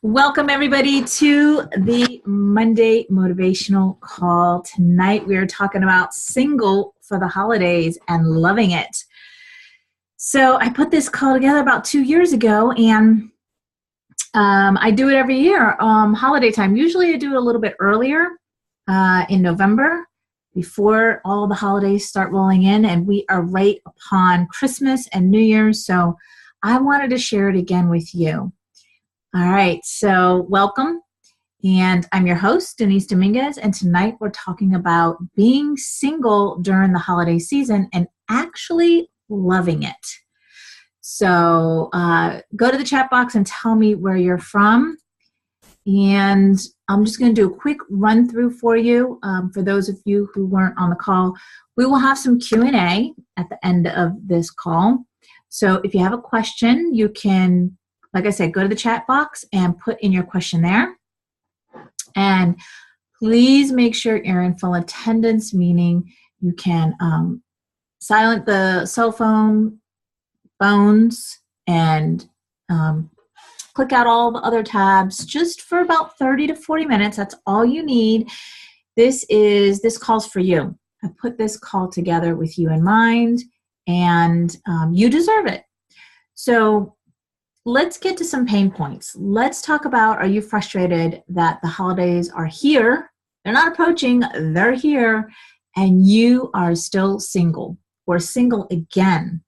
Welcome, everybody, to the Monday Motivational Call. Tonight, we are talking about single for the holidays and loving it. So I put this call together about 2 years ago, and I do it every year, holiday time. Usually I do it a little bit earlier in November before all the holidays start rolling in, and we are right upon Christmas and New Year's, so I wanted to share it again with you. All right, so welcome, and I'm your host, Denise Dominguez, and tonight we're talking about being single during the holiday season and actually loving it. So go to the chat box and tell me where you're from, and I'm just going to do a quick run through for you. For those of you who weren't on the call, we will have some Q&A at the end of this call. So if you have a question, you can, like I said, go to the chat box and put in your question there. And please make sure you're in full attendance, meaning you can silent the cell phones, and click out all the other tabs just for about 30 to 40 minutes. That's all you need. This call's for you. I put this call together with you in mind, and you deserve it. So let's get to some pain points. Let's talk about, are you frustrated that the holidays are here? They're not approaching, they're here, and you are still single or single again.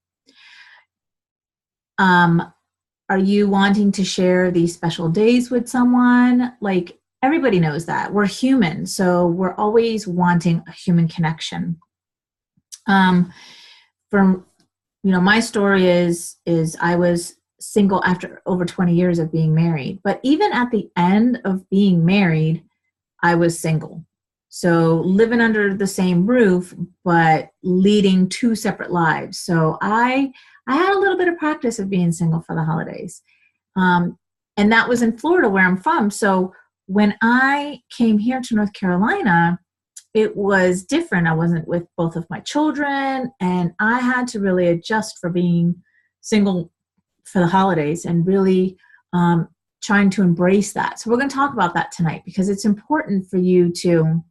Are you wanting to share these special days with someone? Like, everybody knows that. We're human, so we're always wanting a human connection. My story is I was single after over 20 years of being married. But even at the end of being married, I was single. So living under the same roof, but leading two separate lives. So I had a little bit of practice of being single for the holidays. And that was in Florida, where I'm from. So when I came here to North Carolina, it was different. I wasn't with both of my children, and I had to really adjust for being single for the holidays and really trying to embrace that. So we're going to talk about that tonight because it's important for you to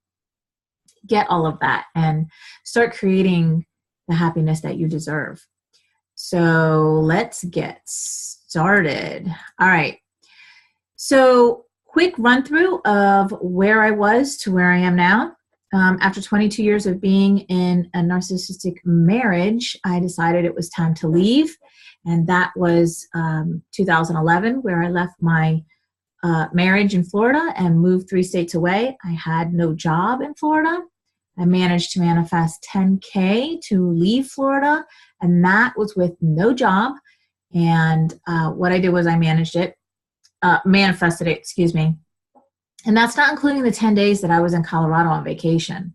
get all of that and start creating the happiness that you deserve. So let's get started. All right. So quick run through of where I was to where I am now. After 22 years of being in a narcissistic marriage, I decided it was time to leave. And that was 2011, where I left my marriage in Florida and moved 3 states away. I had no job in Florida. I managed to manifest $10K to leave Florida, and that was with no job. And what I did was I manifested it, And that's not including the 10 days that I was in Colorado on vacation.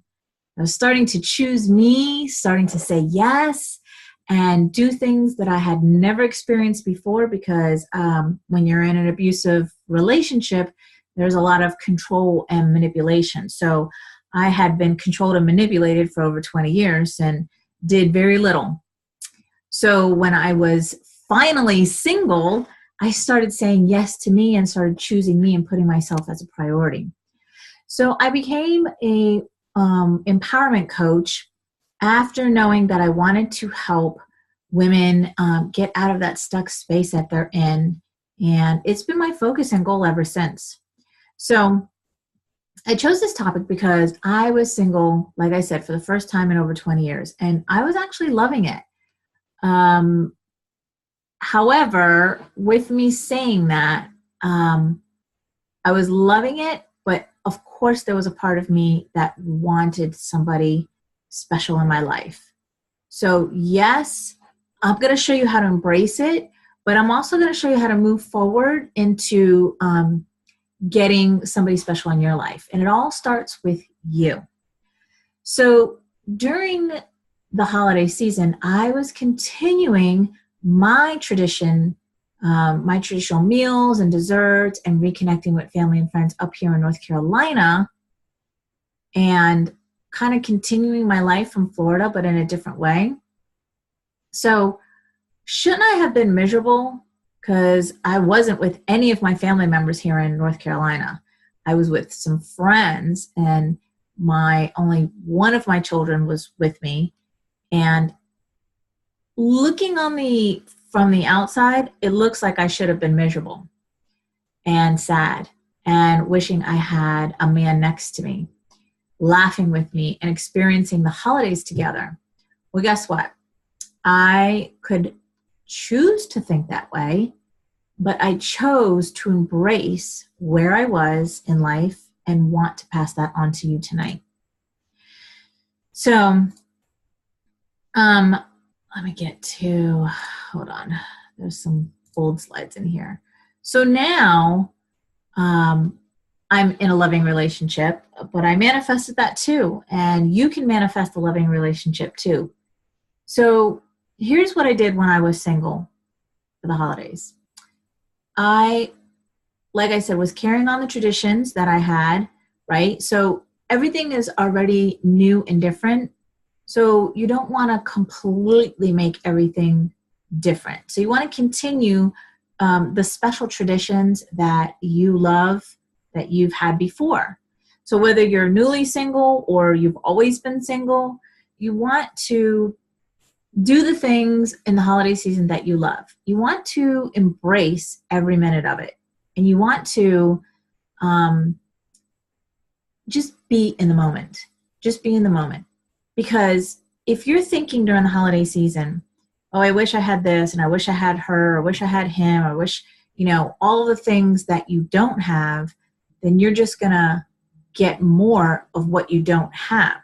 I was starting to choose me, starting to say yes, and do things that I had never experienced before, because when you're in an abusive relationship, there's a lot of control and manipulation. So I had been controlled and manipulated for over 20 years and did very little. So when I was finally single, I started saying yes to me and started choosing me and putting myself as a priority. So I became a empowerment coach after knowing that I wanted to help women get out of that stuck space that they're in. And it's been my focus and goal ever since. So I chose this topic because I was single, like I said, for the first time in over 20 years. And I was actually loving it. However, with me saying that, I was loving it, but of course there was a part of me that wanted somebody special in my life. So yes, I'm going to show you how to embrace it, but I'm also going to show you how to move forward into getting somebody special in your life. And it all starts with you. So during the holiday season, I was continuing my traditional meals and desserts and reconnecting with family and friends up here in North Carolina and kind of continuing my life from Florida, but in a different way. So shouldn't I have been miserable? because I wasn't with any of my family members here in North Carolina. I was with some friends, and only one of my children was with me. And looking from the outside, it looks like I should have been miserable and sad and wishing I had a man next to me, laughing with me and experiencing the holidays together. Well, guess what? I could choose to think that way, but I chose to embrace where I was in life and want to pass that on to you tonight. So, let me get to, hold on. There's some old slides in here. So now, I'm in a loving relationship, but I manifested that too. And you can manifest a loving relationship too. So here's what I did when I was single for the holidays. I, like I said, was carrying on the traditions that I had, right? So everything is already new and different. So you don't want to completely make everything different. So you want to continue the special traditions that you love, that you've had before. So whether you're newly single or you've always been single, you want to do the things in the holiday season that you love. You want to embrace every minute of it. And you want to just be in the moment. Just be in the moment. Because if you're thinking during the holiday season, oh, I wish I had this, and I wish I had her, or wish I had him, or wish, all of the things that you don't have, then you're just going to get more of what you don't have.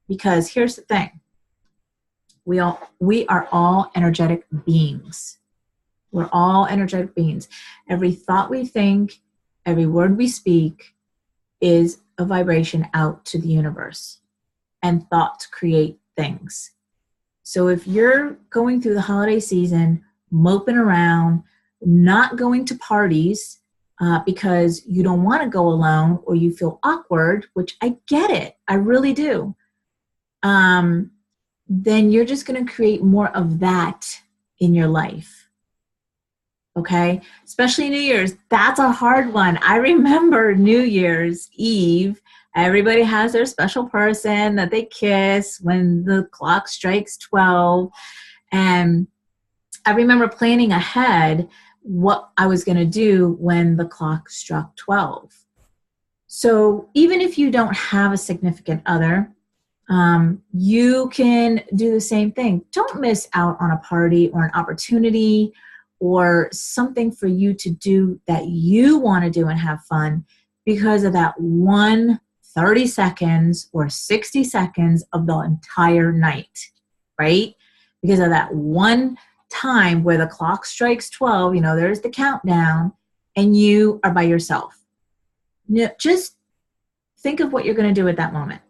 Because here's the thing. We are all energetic beings. We're all energetic beings. Every thought we think, every word we speak is a vibration out to the universe. And thoughts create things. So if you're going through the holiday season, moping around, not going to parties because you don't want to go alone or you feel awkward, which I get it, I really do, then you're just going to create more of that in your life. Okay? Especially New Year's. That's a hard one. I remember New Year's Eve. Everybody has their special person that they kiss when the clock strikes 12. And I remember planning ahead what I was going to do when the clock struck 12. So even if you don't have a significant other, you can do the same thing. Don't miss out on a party or an opportunity or something for you to do that you want to do and have fun because of that 30 seconds or 60 seconds of the entire night, right? Because of that one time where the clock strikes 12, there's the countdown, and you are by yourself. Just think of what you're going to do at that moment.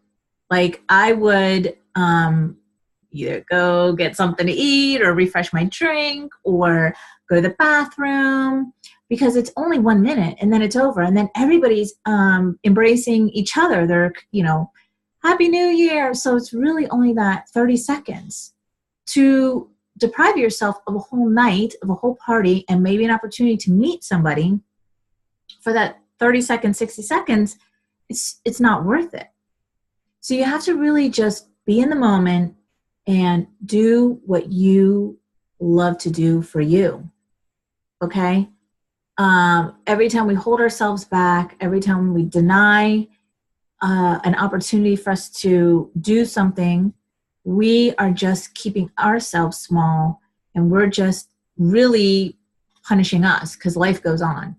Like I would either go get something to eat or refresh my drink or go to the bathroom, because it's only 1 minute and then it's over. And then everybody's embracing each other. They're, Happy New Year. So it's really only that 30 seconds to deprive yourself of a whole night, of a whole party, and maybe an opportunity to meet somebody for that 30 seconds, 60 seconds. It's not worth it. So you have to really just be in the moment and do what you love to do for you. Okay? Every time we hold ourselves back, every time we deny an opportunity for us to do something, we are just keeping ourselves small, and we're just really punishing us because life goes on.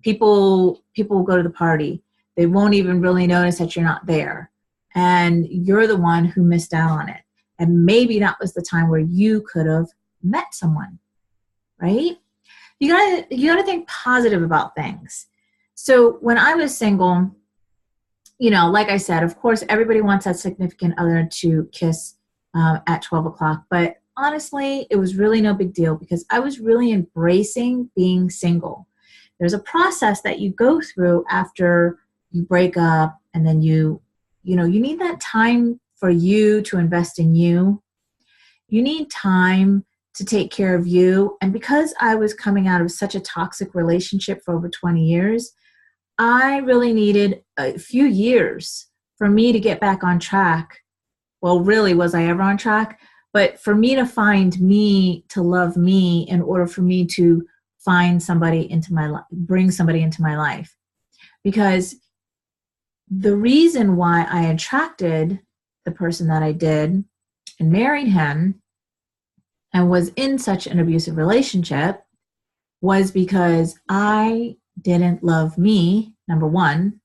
People will go to the party. They won't even really notice that you're not there. And you're the one who missed out on it. And maybe that was the time where you could have met someone, right? You gotta think positive about things. So when I was single, like I said, of course, everybody wants that significant other to kiss at 12 o'clock. But honestly, it was really no big deal because I was really embracing being single. There's a process that you go through after you break up, and then you need that time for you to invest in you. You need time to take care of you. And because I was coming out of such a toxic relationship for over 20 years, I really needed a few years for me to get back on track. Well, really, was I ever on track? But for me to find me, to love me, in order for me to find somebody into my life, bring somebody into my life. Because the reason why I attracted the person that I did and married him and was in such an abusive relationship was because I didn't love me, number one,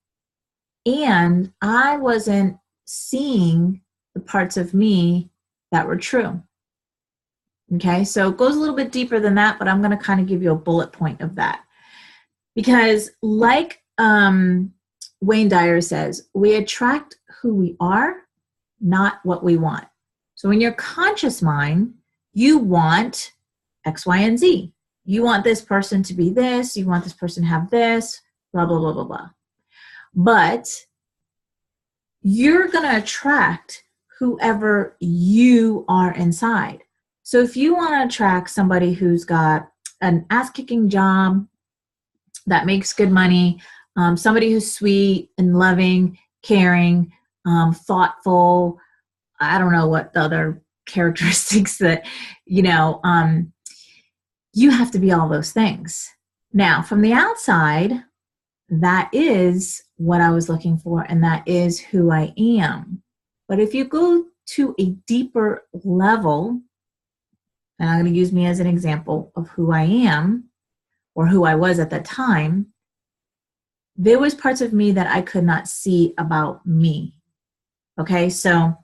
and I wasn't seeing the parts of me that were true. Okay, so it goes a little bit deeper than that, but I'm going to kind of give you a bullet point of that. Because like Wayne Dyer says, we attract who we are, not what we want. So in your conscious mind, you want X, Y, and Z. You want this person to be this, you want this person to have this, blah, blah, blah, blah, blah. But you're going to attract whoever you are inside. So if you want to attract somebody who's got an ass-kicking job that makes good money, somebody who's sweet and loving, caring, thoughtful, I don't know what the other characteristics that, you have to be all those things. Now, from the outside, that is what I was looking for, and that is who I am. But if you go to a deeper level, and I'm going to use me as an example of who I am or who I was at that time, there was parts of me that I could not see about me. Okay, so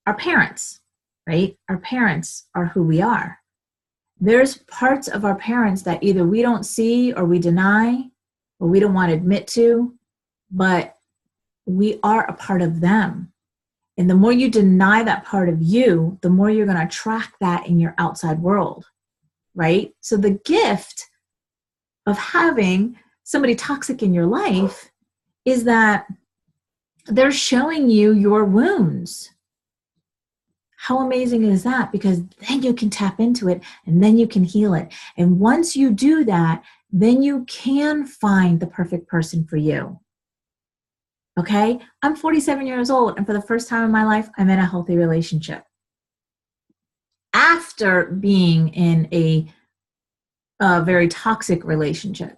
our parents, right? Our parents are who we are. There's parts of our parents that either we don't see or we deny or we don't want to admit to, but we are a part of them. And the more you deny that part of you, the more you're going to attract that in your outside world, right? So the gift of having somebody toxic in your life is that they're showing you your wounds. How amazing is that? Because then you can tap into it and then you can heal it. And once you do that, then you can find the perfect person for you. Okay? I'm 47 years old, and for the first time in my life, I'm in a healthy relationship. After being in a very toxic relationship.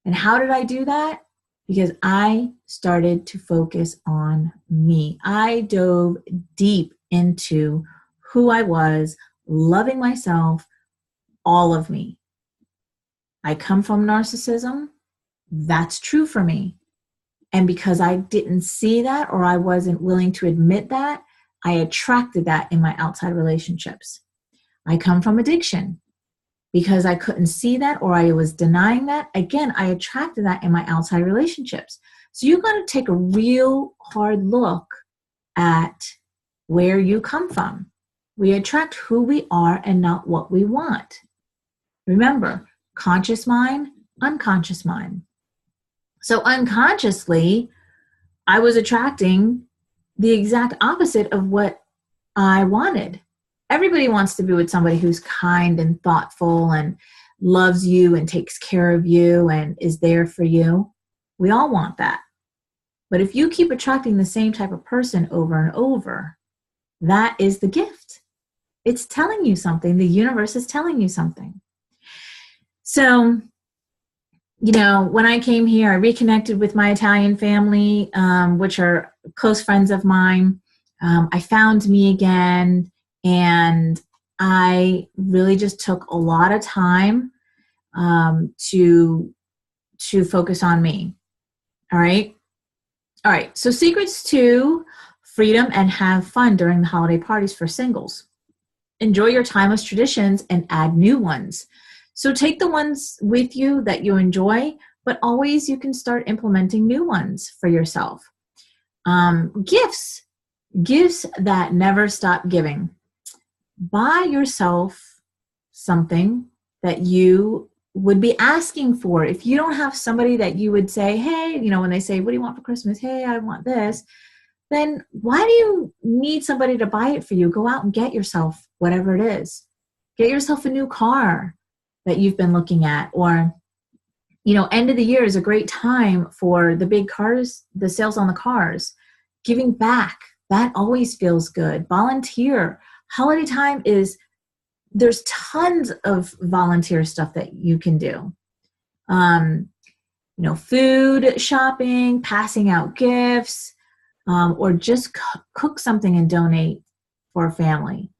And how did I do that? Because I started to focus on me. I dove deep into who I was, loving myself, all of me. I come from narcissism. That's true for me. And because I didn't see that, or I wasn't willing to admit that, I attracted that in my outside relationships. I come from addiction. Because I couldn't see that, or I was denying that, again, I attracted that in my outside relationships. So you've got to take a real hard look at where you come from. We attract who we are and not what we want. Remember, conscious mind, unconscious mind. So unconsciously, I was attracting the exact opposite of what I wanted. Everybody wants to be with somebody who's kind and thoughtful and loves you and takes care of you and is there for you. We all want that. But if you keep attracting the same type of person over and over, that is the gift. It's telling you something. The universe is telling you something. So, when I came here, I reconnected with my Italian family, which are close friends of mine. I found me again. And I really just took a lot of time to focus on me. All right. So secrets to freedom and have fun during the holiday parties for singles. Enjoy your timeless traditions and add new ones. So take the ones with you that you enjoy, but always you can start implementing new ones for yourself. Gifts that never stop giving. Buy yourself something that you would be asking for. If you don't have somebody that you would say, hey, when they say, what do you want for Christmas? Hey, I want this. Then why do you need somebody to buy it for you? Go out and get yourself whatever it is. Get yourself a new car that you've been looking at, or, end of the year is a great time for the big cars, the sales on the cars. Giving back, that always feels good. Volunteer. Holiday time there's tons of volunteer stuff that you can do. Food shopping, passing out gifts, or just cook something and donate for a family.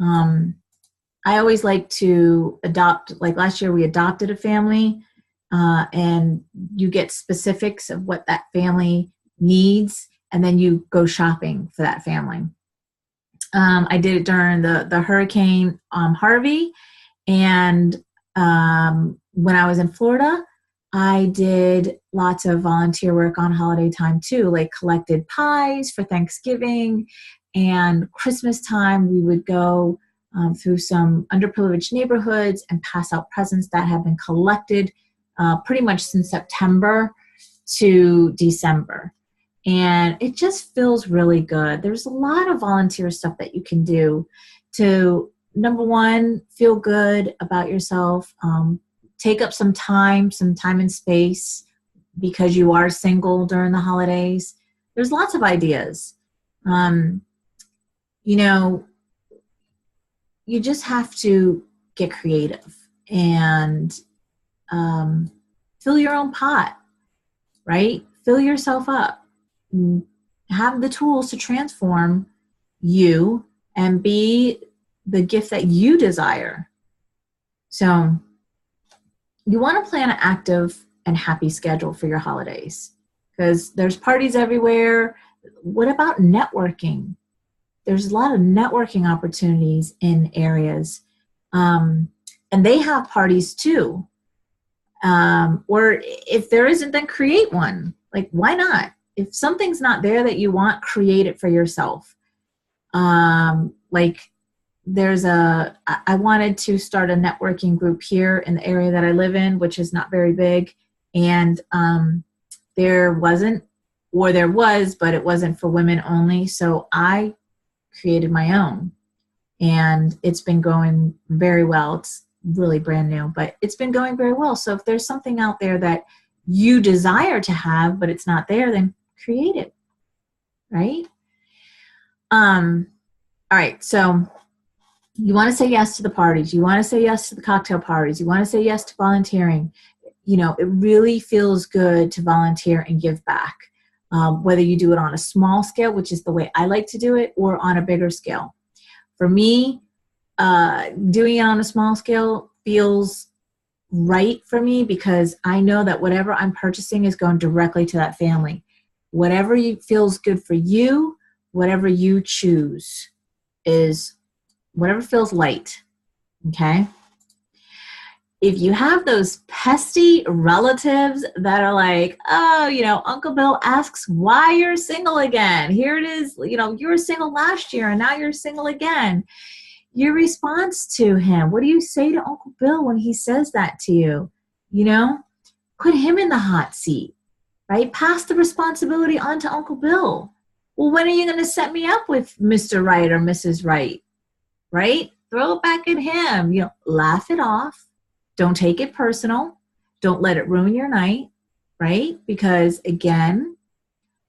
I always like to adopt, like last year we adopted a family, and you get specifics of what that family needs, and then you go shopping for that family. I did it during the Hurricane Harvey, and when I was in Florida, I did lots of volunteer work on holiday time too, like collected pies for Thanksgiving, and Christmas time we would go through some underprivileged neighborhoods and pass out presents that have been collected pretty much since September to December. And it just feels really good. There's a lot of volunteer stuff that you can do to, number one, feel good about yourself. Take up some time and space because you are single during the holidays. There's lots of ideas. You just have to get creative and fill your own pot, right? Fill yourself up. Have the tools to transform you and be the gift that you desire. So you want to plan an active and happy schedule for your holidays because there's parties everywhere. What about networking? There's a lot of networking opportunities in areas. And they have parties too. Or if there isn't, then create one. Like, why not? If something's not there that you want, create it for yourself. I wanted to start a networking group here in the area that I live in, which is not very big. And there wasn't, or there was, but it wasn't for women only. So I created my own. And it's been going very well. It's really brand new, but it's been going very well. So if there's something out there that you desire to have, but it's not there, then create it, right? All right, so you want to say yes to the parties. You want to say yes to the cocktail parties. You want to say yes to volunteering. It really feels good to volunteer and give back, whether you do it on a small scale, which is the way I like to do it, or on a bigger scale. For me, doing it on a small scale feels right for me because I know that whatever I'm purchasing is going directly to that family. Whatever feels good for you, whatever you choose is whatever feels light, okay? If you have those pesky relatives that are like, oh, Uncle Bill asks why you're single again. Here it is, you were single last year and now you're single again. Your response to him, what do you say to Uncle Bill when he says that to you? Put him in the hot seat, right? Pass the responsibility on to Uncle Bill. Well, when are you going to set me up with Mr. Right or Mrs. Right? Right? Throw it back at him. Laugh it off. Don't take it personal. Don't let it ruin your night, right? Because again,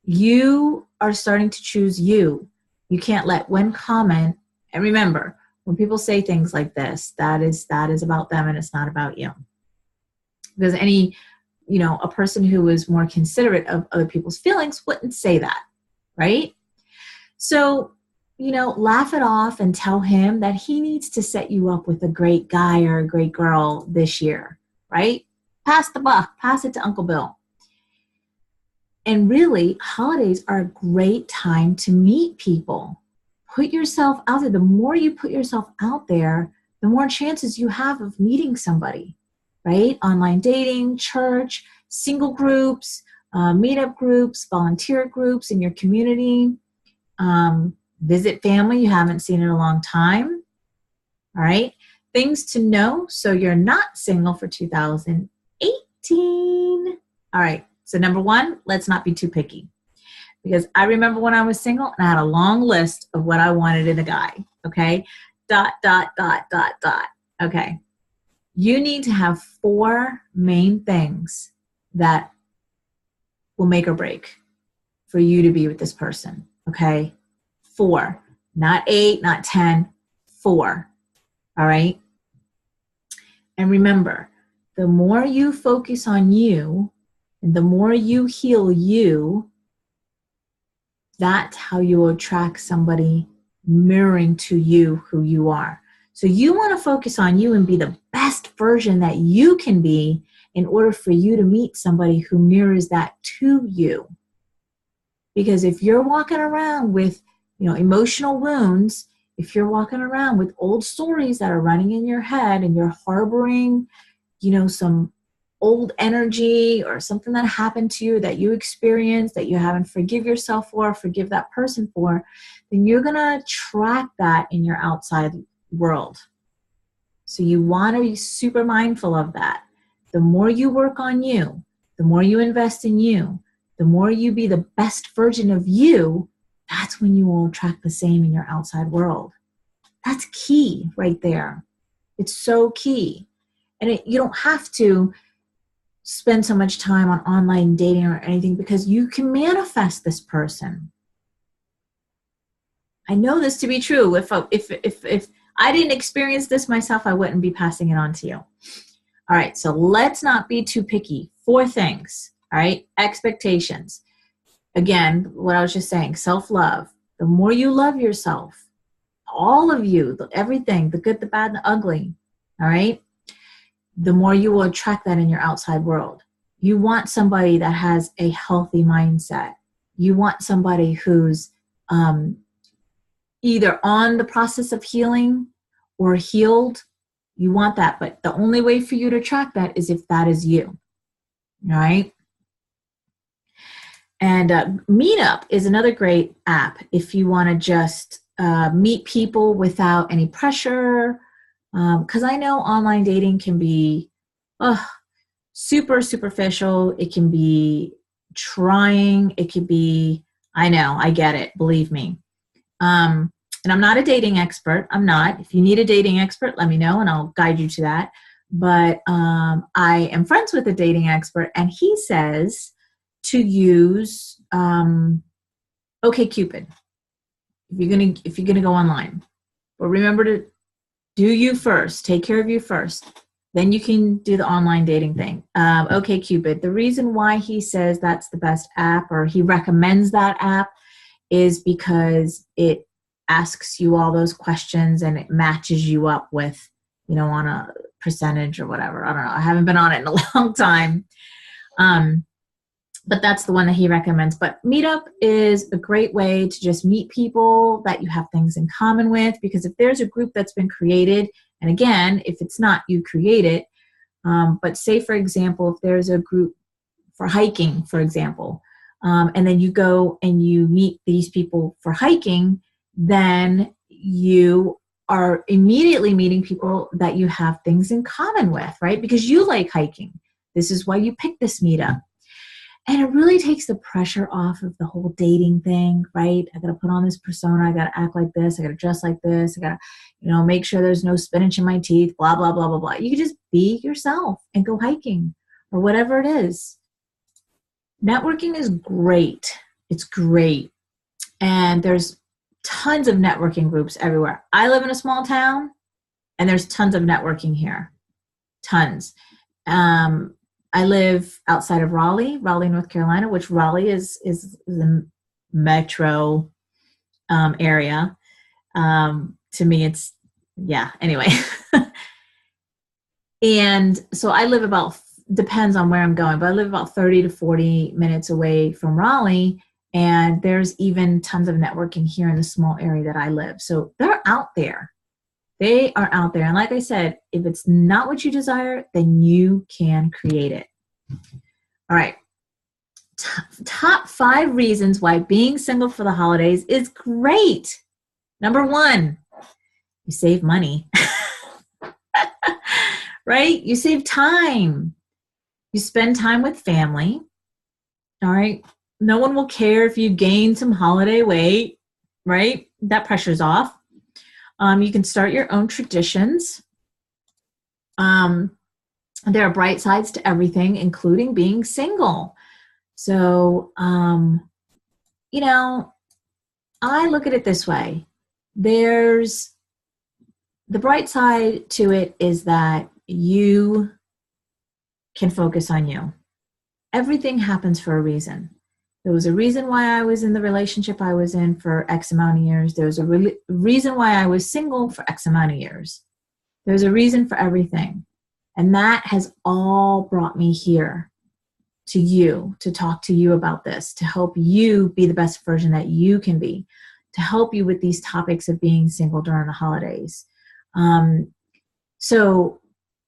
you are starting to choose you. You can't let one comment, and remember, when people say things like this, that is about them and it's not about you. Because a person who is more considerate of other people's feelings wouldn't say that, right? So, laugh it off and tell him that he needs to set you up with a great guy or a great girl this year, right? Pass the buck, pass it to Uncle Bill. And really, holidays are a great time to meet people. Put yourself out there. The more you put yourself out there, the more chances you have of meeting somebody, right? Online dating, church, single groups, meetup groups, volunteer groups in your community. Visit family you haven't seen in a long time. All right. Things to know so you're not single for 2018. All right. So number one, let's not be too picky. Because I remember when I was single and I had a long list of what I wanted in a guy. Okay. dot, dot, dot, dot, dot. Okay. You need to have 4 main things that will make or break for you to be with this person. Okay. 4, not 8, not 10, 4. All right. And remember, the more you focus on you and the more you heal you, that's how you will attract somebody mirroring to you who you are. So you want to focus on you and be the best version that you can be in order for you to meet somebody who mirrors that to you. Because if you're walking around with, emotional wounds, if you're walking around with old stories that are running in your head and you're harboring, some old energy or something that happened to you that you experienced that you haven't forgive yourself for, forgive that person for, then you're going to attract that in your outside world. So you want to be super mindful of that. The more you work on you, the more you invest in you, the more you be the best version of you, that's when you will attract the same in your outside world. That's key right there. It's so key. And you don't have to spend so much time on online dating or anything because you can manifest this person. I know this to be true. If I didn't experience this myself, I wouldn't be passing it on to you. All right, so let's not be too picky. 4 things, all right? Expectations. Again, what I was just saying, self-love. The more you love yourself, all of you, everything, the good, the bad, and the ugly, all right? The more you will attract that in your outside world. You want somebody that has a healthy mindset. You want somebody who's either on the process of healing or healed. You want that, but the only way for you to attract that is if that is you, all right? And Meetup is another great app if you want to just meet people without any pressure. Because I know online dating can be super superficial. It can be trying. It could be, I know, I get it. Believe me. And I'm not a dating expert. I'm not. If you need a dating expert, let me know and I'll guide you to that. But I am friends with a dating expert and he says to use OkCupid if you're gonna go online. But remember to do you first. Take care of you first. Then you can do the online dating thing. OkCupid. The reason why he says that's the best app or he recommends that app is because it asks you all those questions and it matches you up with, on a percentage or whatever. I don't know. I haven't been on it in a long time. But that's the one that he recommends. But Meetup is a great way to just meet people that you have things in common with, because if there's a group that's been created, and again, if it's not, you create it. But say, for example, if there's a group for hiking, for example, and then you go and you meet these people for hiking, then you are immediately meeting people that you have things in common with, right? Because you like hiking. This is why you picked this meetup. And it really takes the pressure off of the whole dating thing, right? I got to put on this persona. I got to act like this. I got to dress like this. I got to, make sure there's no spinach in my teeth, blah, blah, blah, blah, blah. You can just be yourself and go hiking or whatever it is. Networking is great. It's great. And there's tons of networking groups everywhere. I live in a small town and there's tons of networking here. Tons. I live outside of Raleigh, North Carolina, which Raleigh is the metro area. To me, it's, anyway. And so I live depends on where I'm going, but I live about 30 to 40 minutes away from Raleigh. And there's even tons of networking here in the small area that I live. So they're out there. They are out there. And like I said, if it's not what you desire, then you can create it. All right. Top 5 reasons why being single for the holidays is great. Number 1, you save money. Right? You save time. You spend time with family. All right. No one will care if you gain some holiday weight, right? That pressure's off. You can start your own traditions. There are bright sides to everything, including being single. So, you know, I look at it this way. There's the bright side to it is that you can focus on you. Everything happens for a reason. There was a reason why I was in the relationship I was in for X amount of years. There was a reason why I was single for X amount of years. There's a reason for everything. And that has all brought me here to you, to talk to you about this, to help you be the best version that you can be, to help you with these topics of being single during the holidays. So,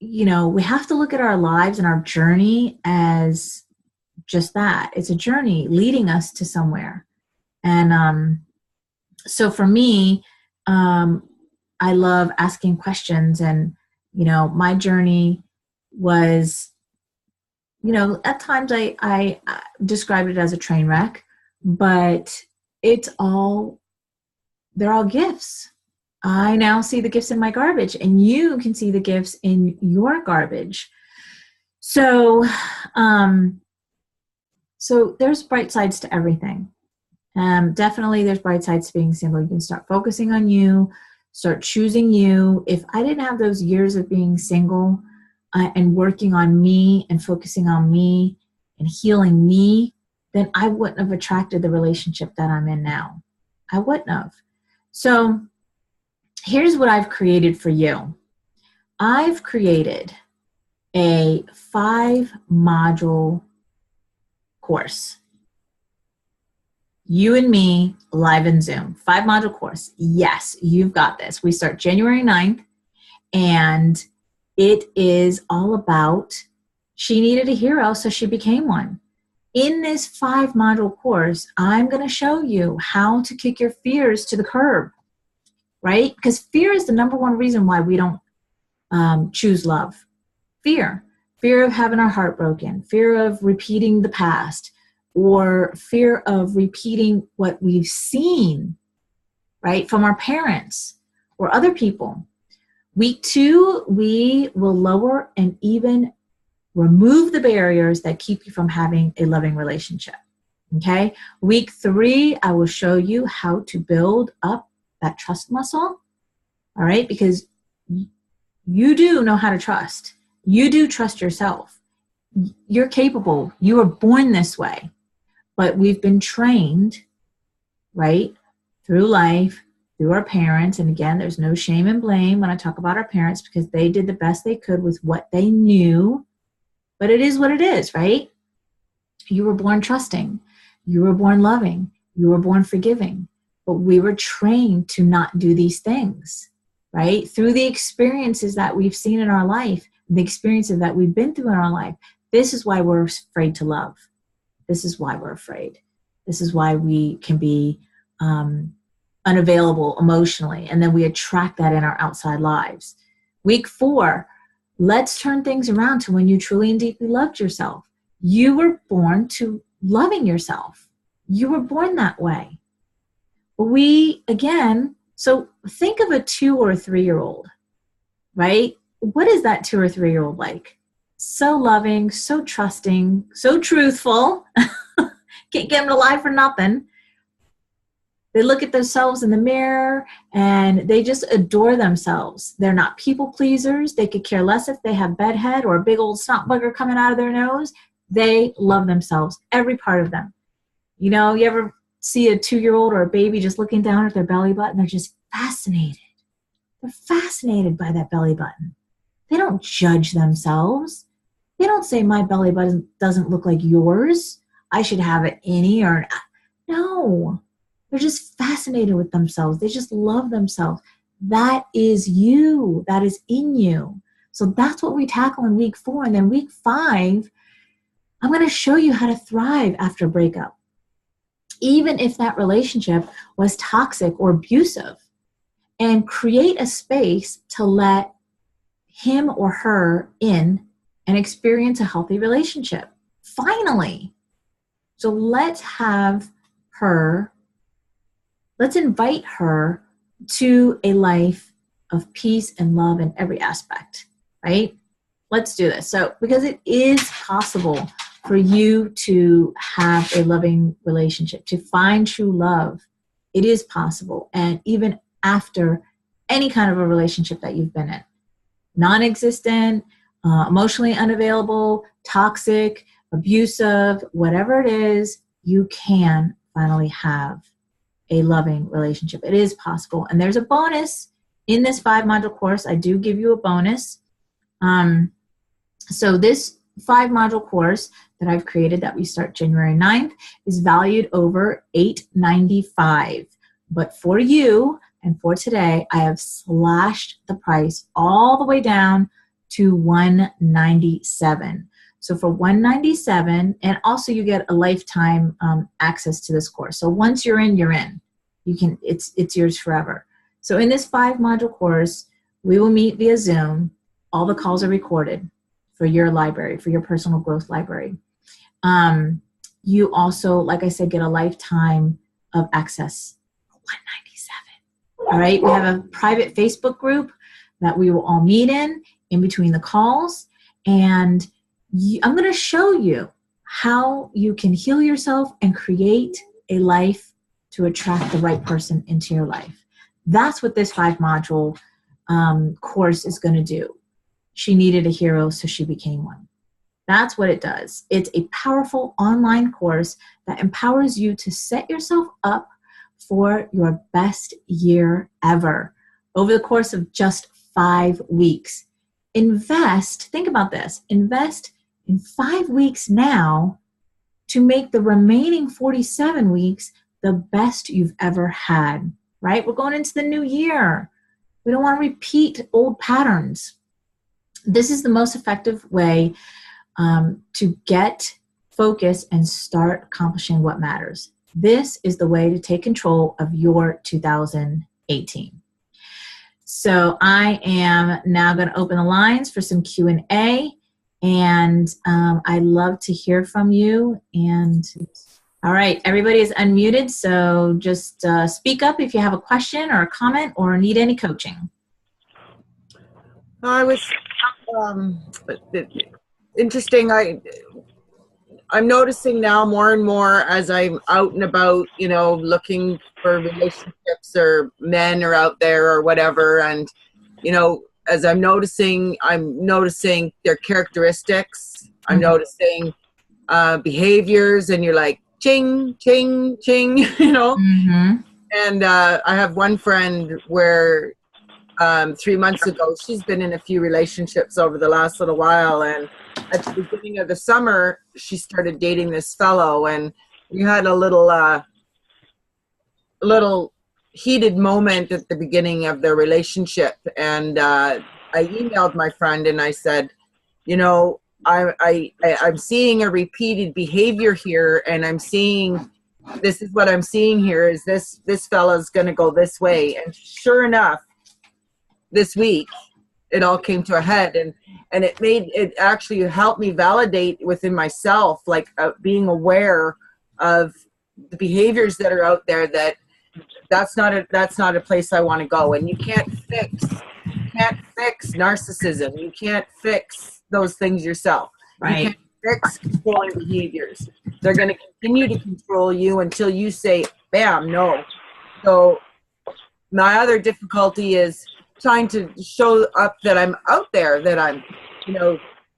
we have to look at our lives and our journey as just that. It's a journey leading us to somewhere. And so for me, I love asking questions, and, my journey was, at times I described it as a train wreck, but they're all gifts. I now see the gifts in my garbage, and you can see the gifts in your garbage. So, so there's bright sides to everything. Definitely there's bright sides to being single. You can start focusing on you, start choosing you. If I didn't have those years of being single and working on me and focusing on me and healing me, then I wouldn't have attracted the relationship that I'm in now. I wouldn't have. So here's what I've created for you. I've created a 5-module course. You and me live in Zoom, 5-module course. Yes, you've got this. We start January 9th, and it is all about she needed a hero, so she became one. In this 5-module course, I'm going to show you how to kick your fears to the curb, right? Because fear is the number one reason why we don't choose love. Fear of having our heart broken, fear of repeating the past, or fear of repeating what we've seen, right, from our parents or other people. Week 2, we will lower and even remove the barriers that keep you from having a loving relationship. Okay? Week 3, I will show you how to build up that trust muscle. All right? Because you do know how to trust. You do trust yourself. You're capable. You were born this way. But we've been trained, right, through life, through our parents. And again, there's no shame and blame when I talk about our parents, because they did the best they could with what they knew. But it is what it is, right? You were born trusting. You were born loving. You were born forgiving. But we were trained to not do these things, right? Through the experiences that we've seen in our life, the experiences that we've been through in our life. This is why we're afraid to love. This is why we're afraid. This is why we can be unavailable emotionally, and then we attract that in our outside lives. Week 4, let's turn things around to when you truly and deeply loved yourself. You were born to loving yourself. You were born that way. So think of a 2 or a 3-year-old, right? What is that 2 or 3-year-old like? So loving, so trusting, so truthful. Can't get them to lie for nothing. They look at themselves in the mirror and they just adore themselves. They're not people pleasers. They could care less if they have bedhead or a big old snot bugger coming out of their nose. They love themselves, every part of them. You ever see a 2-year-old or a baby just looking down at their belly button? They're just fascinated. They're fascinated by that belly button. They don't judge themselves. They don't say, my belly button doesn't look like yours. I should have it any or no. They're just fascinated with themselves. They just love themselves. That is you. That is in you. So that's what we tackle in week 4. And then week 5, I'm going to show you how to thrive after a breakup. Even if that relationship was toxic or abusive, and create a space to let him or her in and experience a healthy relationship. Finally. So let's invite her to a life of peace and love in every aspect, right? Let's do this. So, because it is possible for you to have a loving relationship, to find true love, it is possible. And even after any kind of a relationship that you've been in, non-existent, emotionally unavailable, toxic, abusive, whatever it is, you can finally have a loving relationship. It is possible. And there's a bonus in this 5-module course. I do give you a bonus. So this 5-module course that I've created that we start January 9th is valued over $895. But for you and for today, I have slashed the price all the way down to $197. So for $197, and also you get a lifetime access to this course. So once you're in, you're in. You can, it's yours forever. So in this 5-module course, we will meet via Zoom. All the calls are recorded for your library, for your personal growth library. You also, like I said, get a lifetime of access. $197. All right, we have a private Facebook group that we will all meet in between the calls, and I'm going to show you how you can heal yourself and create a life to attract the right person into your life. That's what this 5-module course is going to do. She needed a hero, so she became one. That's what it does. It's a powerful online course that empowers you to set yourself up for your best year ever over the course of just 5 weeks. Think about this, invest in 5 weeks now to make the remaining 47 weeks the best you've ever had, right? We're going into the new year. We don't want to repeat old patterns. This is the most effective way to get focus and start accomplishing what matters. This is the way to take control of your 2018. So I am now going to open the lines for some Q&A, and I'd love to hear from you. And all right, everybody is unmuted, so just speak up if you have a question or a comment or need any coaching. I was interesting. I'm noticing now more and more as I'm out and about, looking for relationships or men are out there or whatever. And, as I'm noticing their characteristics. I'm noticing behaviors, and you're like, ching, ching, ching, Mm-hmm. And I have one friend where 3 months ago, she's been in a few relationships over the last little while, and at the beginning of the summer, she started dating this fellow, and we had a little heated moment at the beginning of their relationship. And I emailed my friend and I said, I'm seeing a repeated behavior here, and this is what I'm seeing here is this fella's going to go this way. And sure enough, this week it all came to a head, and it actually helped me validate within myself, like being aware of the behaviors that are out there, that's not a place I want to go. And you can't fix narcissism. You can't fix those things yourself. Right. You can't fix controlling behaviors. They're going to continue to control you until you say, bam, no. So my other difficulty is trying to show up that I'm out there, that I'm,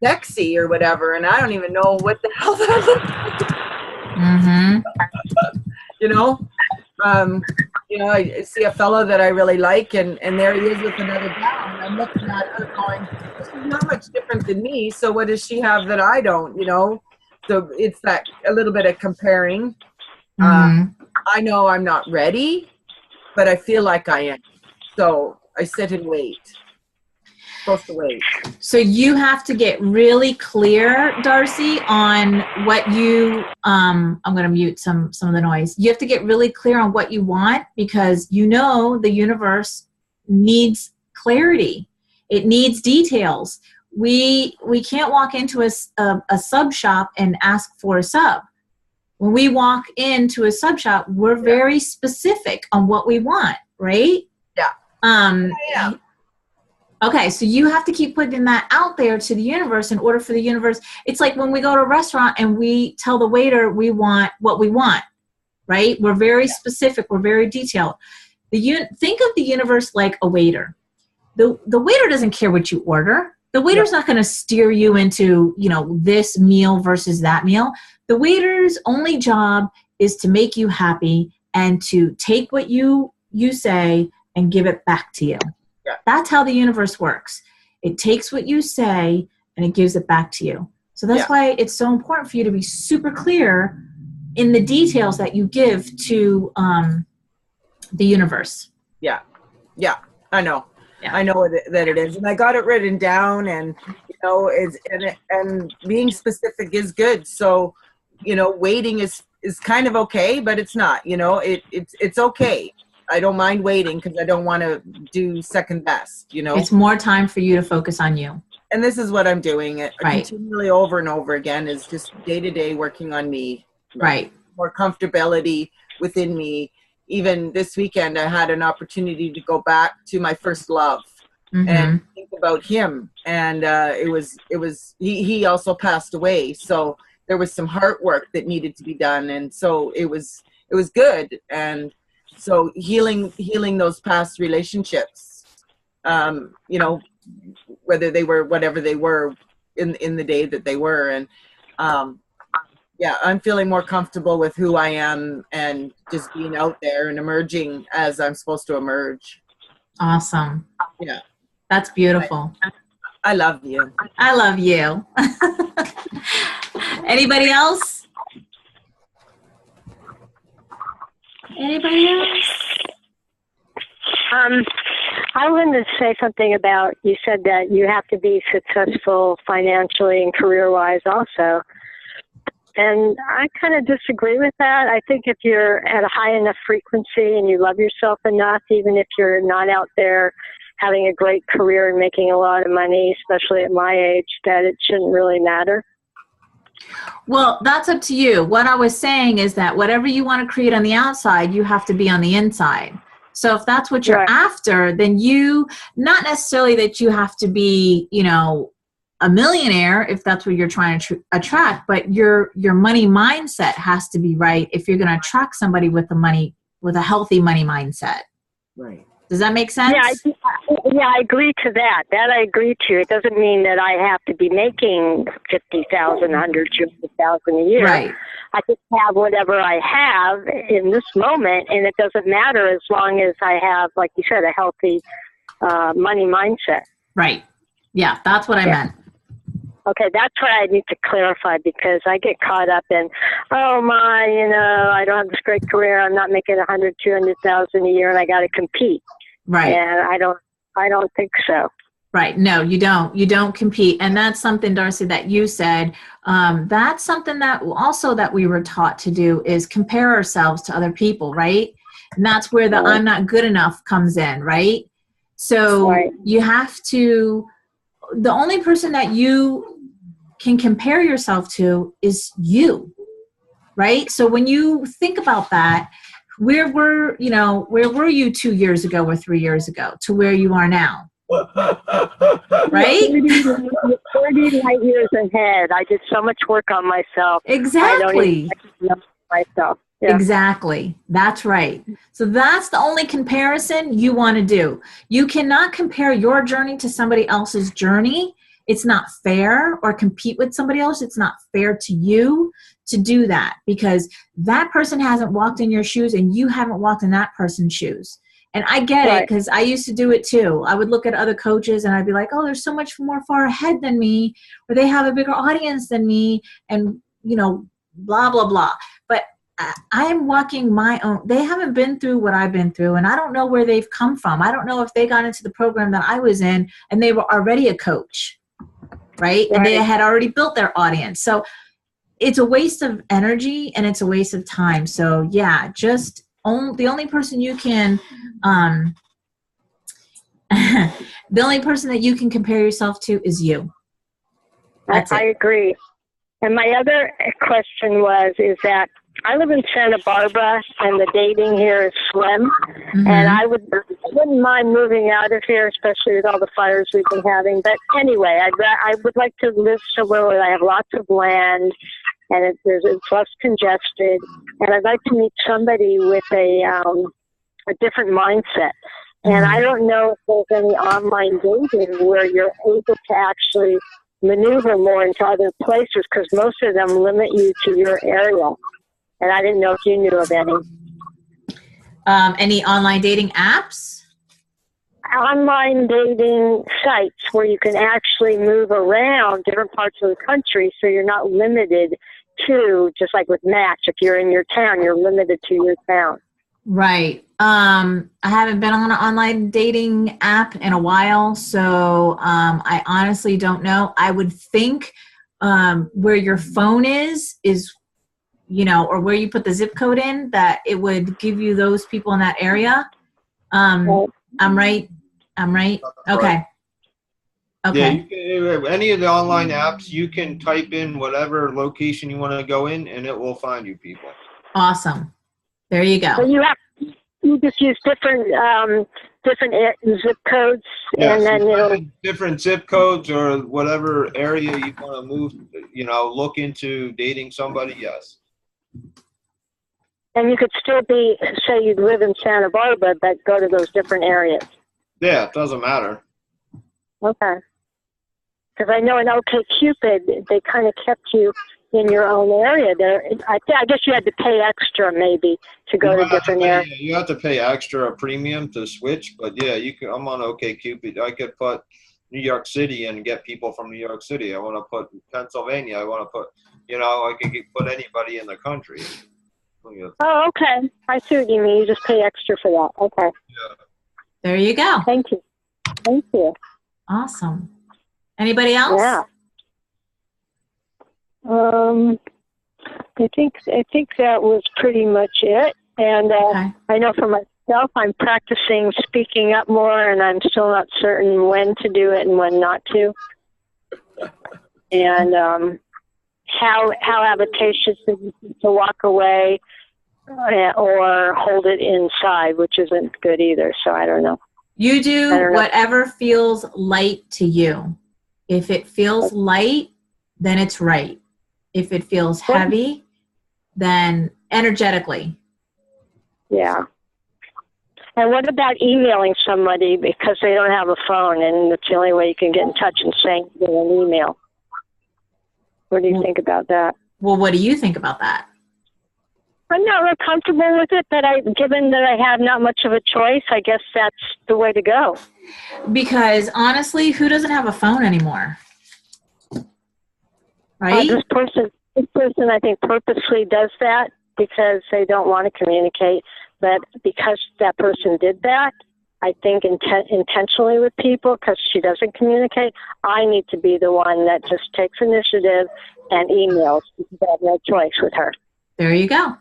sexy or whatever, and I don't even know what the hell that looks like. Mm-hmm. I see a fellow that I really like, and there he is with another gal, and I'm looking at her going, this is not much different than me, so what does she have that I don't, So it's that a little bit of comparing. Mm-hmm. I know I'm not ready, but I feel like I am. So I sit and wait. Supposed to wait. So you have to get really clear, Darcy, on what you, I'm going to mute some of the noise. You have to get really clear on what you want, because the universe needs clarity. It needs details. We can't walk into a sub shop and ask for a sub. When we walk into a sub shop, we're very specific on what we want, right? Yeah. Okay, so you have to keep putting that out there to the universe in order for the universe. It's like when we go to a restaurant and we tell the waiter we want what we want, right? We're very specific. We're very detailed. Think of the universe like a waiter. The waiter doesn't care what you order. The waiter's not going to steer you into, this meal versus that meal. The waiter's only job is to make you happy and to take what you say and give it back to you. Yeah. That's how the universe works. It takes what you say and it gives it back to you. So that's why it's so important for you to be super clear in the details that you give to the universe. Yeah. I know. Yeah. I know that it is, and I got it written down, and and being specific is good. So, waiting is kind of okay, but it's not. It's okay. I don't mind waiting because I don't want to do second best. It's more time for you to focus on you. And this is what I'm doing. Right. Continually over and over again is just day to day working on me. Right. More comfortability within me. Even this weekend, I had an opportunity to go back to my first love and think about him. And he also passed away. So there was some heart work that needed to be done. And so it was good. And so healing those past relationships, whether they were whatever they were in the day that they were. And I'm feeling more comfortable with who I am and just being out there and emerging as I'm supposed to emerge. Awesome. Yeah. That's beautiful. I love you. I love you. Anybody else? Anybody else? I wanted to say something about, you said that you have to be successful financially and career-wise also. And I kind of disagree with that. I think if you're at a high enough frequency and you love yourself enough, even if you're not out there having a great career and making a lot of money, especially at my age, that it shouldn't really matter. Well, that's up to you. What I was saying is that whatever you want to create on the outside, you have to be on the inside. So if that's what you're after, then not necessarily that you have to be, a millionaire if that's what you're trying to attract, but your money mindset has to be right if you're going to attract somebody with a healthy money mindset. Right. Does that make sense? Yeah, I agree to that. That I agree to. It doesn't mean that I have to be making $50,000, $100,000 a year. Right. I just have whatever I have in this moment, and it doesn't matter as long as I have, like you said, a healthy money mindset. Right. Yeah, that's what I meant. Okay, that's what I need to clarify, because I get caught up in, I don't have this great career. I'm not making $100,000, $200,000 a year, and I got to compete. Right. And I don't think so. Right. No, you don't. You don't compete. And that's something, Darcy, that you said. That's something that also that we were taught to do is compare ourselves to other people, right? And that's where the I'm not good enough comes in, right? So you have to, the only person that you can compare yourself to is you, right? So when you think about that, where were you 2 years ago or 3 years ago to where you are now? Right? 30 light years ahead. I did so much work on myself. Exactly. I don't even know myself. Yeah. Exactly. That's right. So that's the only comparison you want to do. You cannot compare your journey to somebody else's journey. It's not fair, or compete with somebody else. It's not fair to you to do that, because that person hasn't walked in your shoes and you haven't walked in that person's shoes. And I get it, because I used to do it too. I would look at other coaches and I'd be like, oh, they're so much more far ahead than me, or they have a bigger audience than me, and, blah, blah, blah. But I am walking my own. They haven't been through what I've been through, and I don't know where they've come from. I don't know if they got into the program that I was in and they were already a coach, right? And they had already built their audience. So it's a waste of energy and it's a waste of time. So yeah, the only person you can, the only person that you can compare yourself to is you. I agree. And my other question is that I live in Santa Barbara, and the dating here is slim. Mhm. And I wouldn't mind moving out of here, especially with all the fires we've been having. But anyway, I would like to live somewhere where I have lots of land, and it's less congested. And I'd like to meet somebody with a different mindset. And I don't know if there's any online dating where you're able to actually maneuver more into other places, because most of them limit you to your area. And I didn't know if you knew of any. Any online dating apps? Online dating sites where you can actually move around different parts of the country, so you're not limited to, just like with Match, if you're in your town, you're limited to your town. Right. I haven't been on an online dating app in a while, so I honestly don't know. I would think where your phone is, or where you put the zip code in, that it would give you those people in that area. I'm right. Okay. Okay. Yeah, any of the online apps, you can type in whatever location you want to go in, and it will find you people. Awesome. There you go. So you just use different zip codes, Yes, and then different zip codes or whatever area you want to move, look into dating somebody. Yes. And you could still be, say you live in Santa Barbara, but go to those different areas. Yeah, it doesn't matter. Okay. Because I know in OkCupid, they kind of kept you in your own area there. I guess you had to pay extra maybe to go to different areas. You have to pay extra a premium to switch, but yeah, you can. I'm on OkCupid. I could put New York City and get people from New York City. I want to put Pennsylvania. I want to put, I could put anybody in the country. Oh, okay. I see what you mean. You just pay extra for that. Okay. Yeah. There you go. Thank you. Thank you. Awesome. Anybody else? Yeah. I think that was pretty much it. And Okay. I know for myself, I'm practicing speaking up more, and I'm still not certain when to do it and when not to. And how advantageous is it to walk away or hold it inside, which isn't good either. So I don't know. You do whatever feels light to you. If it feels light, then it's right. If it feels heavy, then energetically. Yeah. And what about emailing somebody because they don't have a phone and it's the only way you can get in touch and saying an email? What do you think about that? Well, what do you think about that? I'm not real comfortable with it, but given that I have not much of a choice, I guess that's the way to go. Because honestly, who doesn't have a phone anymore? Right? This person, I think, purposely does that because they don't want to communicate. But because that person did that, I think intentionally with people, because she doesn't communicate, I need to be the one that just takes initiative and emails because I have no choice with her. There you go.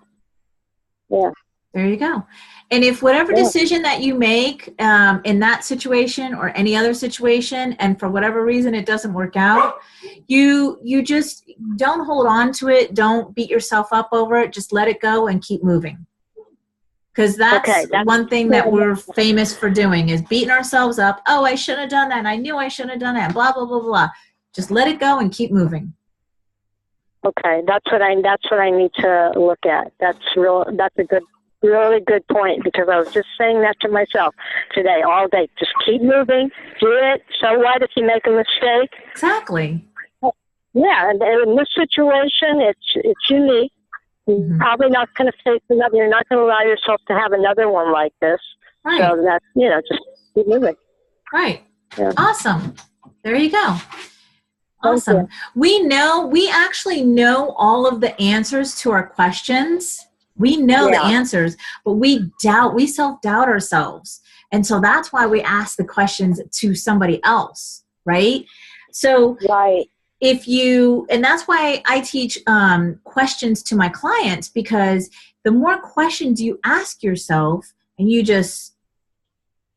Yeah. There you go. And if whatever decision that you make in that situation or any other situation, and for whatever reason it doesn't work out, you just don't hold on to it. Don't beat yourself up over it. Just let it go and keep moving. Because that's one thing that we're famous for doing is beating ourselves up. Oh, I shouldn't have done that. I knew I shouldn't have done that. Blah, blah, blah, blah. Just let it go and keep moving. Okay, that's what I need to look at. That's a really good point, because I was just saying that to myself today all day. Just keep moving, do it. So what if you make a mistake? Exactly. Yeah, and in this situation, it's unique. You're probably not going to face another. You're not going to allow yourself to have another one like this. Right. So that's just keep moving. Right. Yeah. Awesome. There you go. Awesome. We actually know all of the answers to our questions. We know the answers, but we self-doubt ourselves. And so that's why we ask the questions to somebody else, right? So and that's why I teach questions to my clients, because the more questions you ask yourself and you just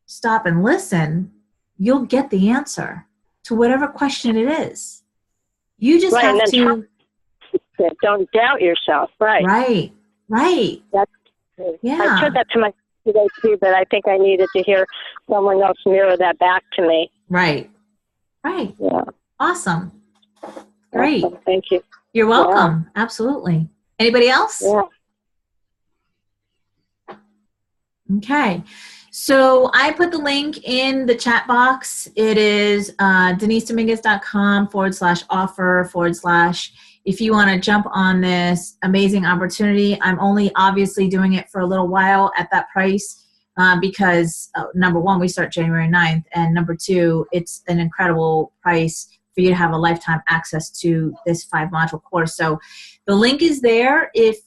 stop and listen, you'll get the answer to whatever question it is. You just have to. Don't doubt yourself, right? Right. Right. That's Yeah. I said that to my today too, but I think I needed to hear someone else mirror that back to me. Right. Right. Yeah. Awesome. Great. Awesome. Thank you. You're welcome. Absolutely. Anybody else? Yeah. Okay. So I put the link in the chat box. It is denisedominguez.com/offer/ if you want to jump on this amazing opportunity. I'm only obviously doing it for a little while at that price because number one, we start January 9th, and number two, it's an incredible price for you to have a lifetime access to this 5-module course. So the link is there. If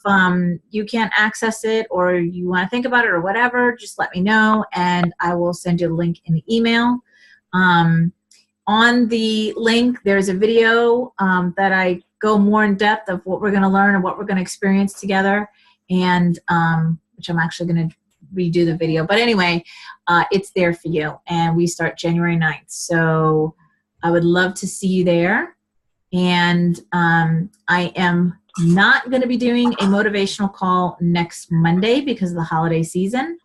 you can't access it or you want to think about it or whatever, just let me know and I will send you the link in the email. On the link, there's a video that I go more in depth of what we're going to learn and what we're going to experience together, and which I'm actually going to redo the video. But anyway, it's there for you, and we start January 9th. So I would love to see you there. And I am not going to be doing a motivational call next Monday because of the holiday season.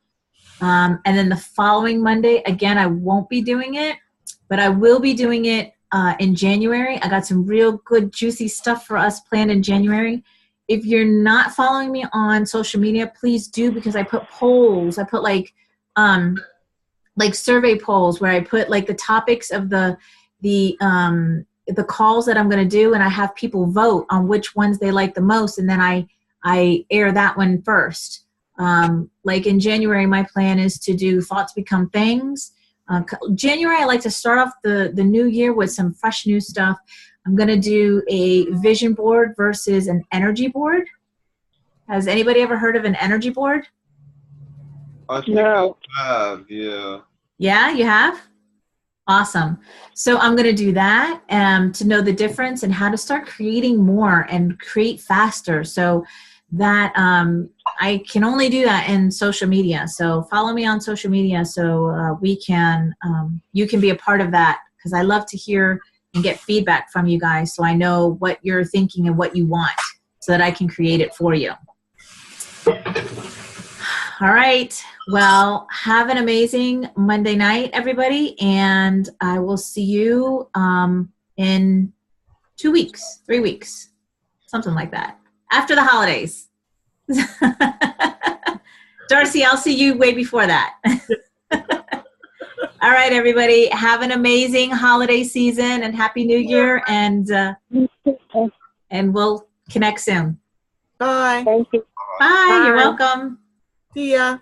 And then the following Monday, again, I won't be doing it, but I will be doing it in January. I got some real good, juicy stuff for us planned in January. If you're not following me on social media, please do, because I put polls. I put like survey polls where I put like the topics of the calls that I'm going to do, and I have people vote on which ones they like the most, and then I air that one first. Like in January, my plan is to do Thoughts Become Things. January, I like to start off the new year with some fresh new stuff. I'm going to do a vision board versus an energy board. Has anybody ever heard of an energy board? I think No. I have, yeah. Yeah, you have? Awesome. So I'm going to do that to know the difference and how to start creating more and create faster. So that I can only do that in social media. So follow me on social media so we can you can be a part of that, because I love to hear and get feedback from you guys so I know what you're thinking and what you want so that I can create it for you. All right. Well, have an amazing Monday night, everybody, and I will see you in 2 weeks, 3 weeks, something like that, after the holidays. Darcy, I'll see you way before that. All right, everybody, have an amazing holiday season and Happy New Year, and we'll connect soon. Bye. Thank you. Bye. You're Bye. welcome. See ya.